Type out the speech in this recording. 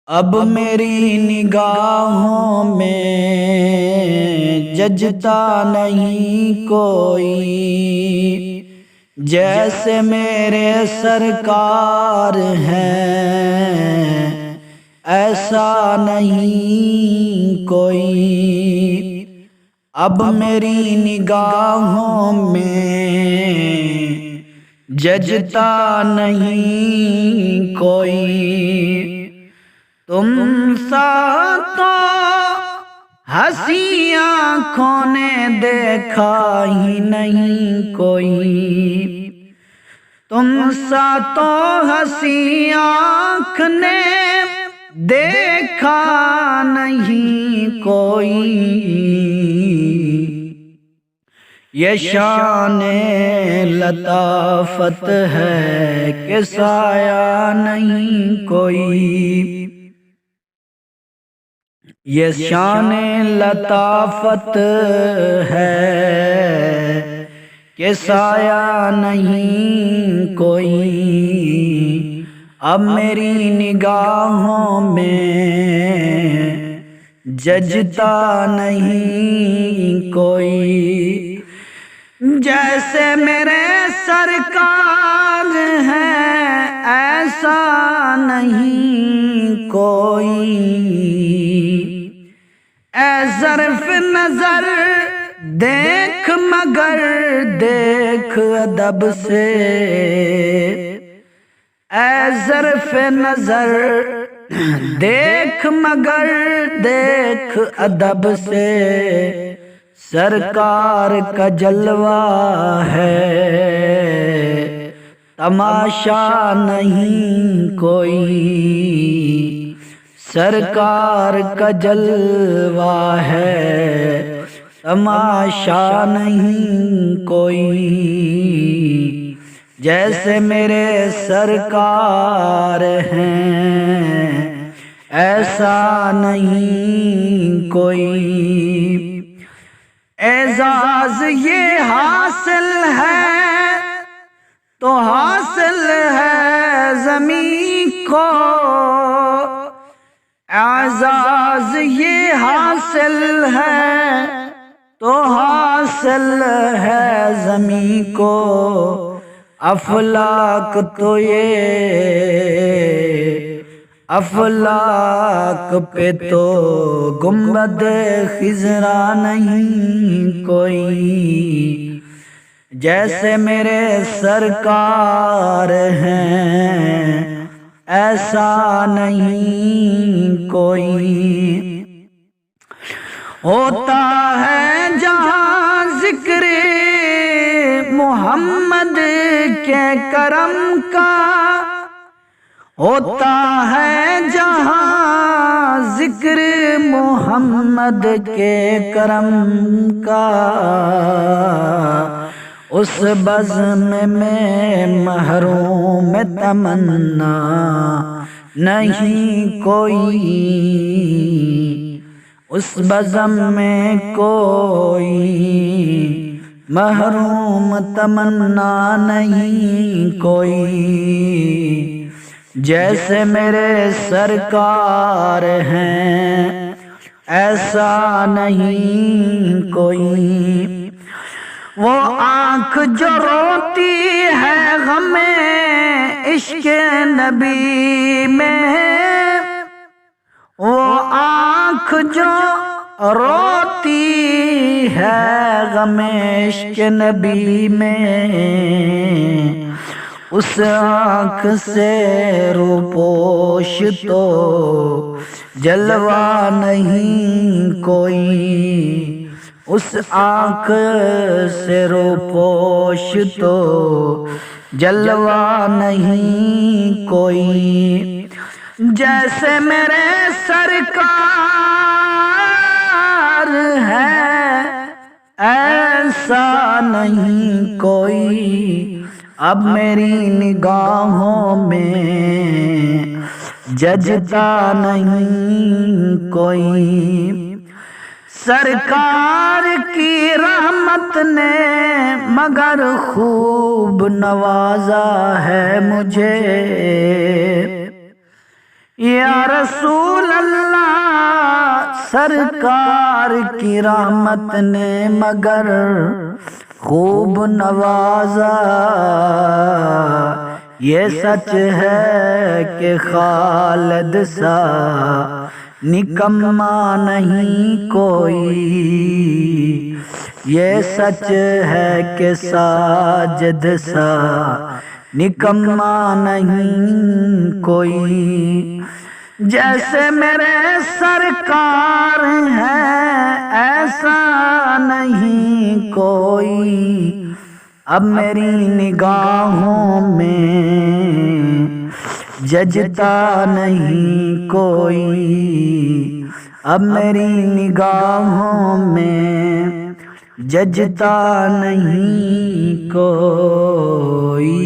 اب میری نگاہوں میں ججتا نہیں کوئی، جیسے میرے سرکار ہیں ایسا نہیں کوئی۔ اب میری نگاہوں میں ججتا نہیں کوئی، تم سا تو ہنسی آنکھوں نے دیکھا ہی نہیں کوئی، تم سا تو ہنسی آنکھ نے دیکھا نہیں کوئی۔ یہ شان لطافت ہے کہ سایہ نہیں کوئی، یہ شان لطافت ہے کہ سایہ نہیں کوئی۔ اب میری نگاہوں میں ججتا نہیں کوئی، جیسے میرے سرکار ہیں ایسا نہیں کوئی۔ اے ظرف نظر دیکھ مگر دیکھ ادب سے، اے ظرف نظر دیکھ مگر دیکھ ادب سے، سرکار کا جلوہ ہے تماشا نہیں کوئی، سرکار کا جلوہ ہے تماشا نہیں کوئی۔ جیسے میرے سرکار ہیں ایسا نہیں کوئی۔ اعزاز یہ حاصل ہے تو حاصل ہے زمین کو، اعزاز یہ حاصل ہے تو حاصل ہے زمین کو، افلاک تو یہ افلاک پہ تو گنبد خضرا نہیں کوئی، جیسے میرے سرکار ہیں ایسا نہیں کوئی۔ ہوتا ہے جہاں ذکر محمد کے کرم کا، ہوتا ہے جہاں ذکر محمد کے کرم کا، اس بزم میں محروم تمنا نہیں کوئی، اس بزم میں کوئی محروم تمنا نہیں کوئی، جیسے میرے سرکار ہیں ایسا نہیں کوئی۔ وہ آنکھ جو روتی ہے غم عشق نبی میں، وہ آنکھ جو روتی ہے غم عشق نبی میں، اس آنکھ سے روپوش تو جلوہ نہیں کوئی، اس آنکھ سے روپوش تو جلوہ نہیں کوئی۔ جیسے میرے سرکار ہے ایسا نہیں کوئی، اب میری نگاہوں میں ججتا نہیں کوئی۔ سرکار کی رحمت نے مگر خوب نوازا ہے مجھے، یا رسول اللہ سرکار کی رحمت نے مگر خوب نوازا، یہ سچ ہے کہ خالد سا نکما نہیں کوئی، یہ سچ ہے کہ ساجد سا نکما نہیں کوئی، جیسے میرے سرکار ہیں ایسا نہیں کوئی، اب میری نگاہوں میں ججتا نہیں کوئی، اب میری نگاہوں میں ججتا نہیں کوئی۔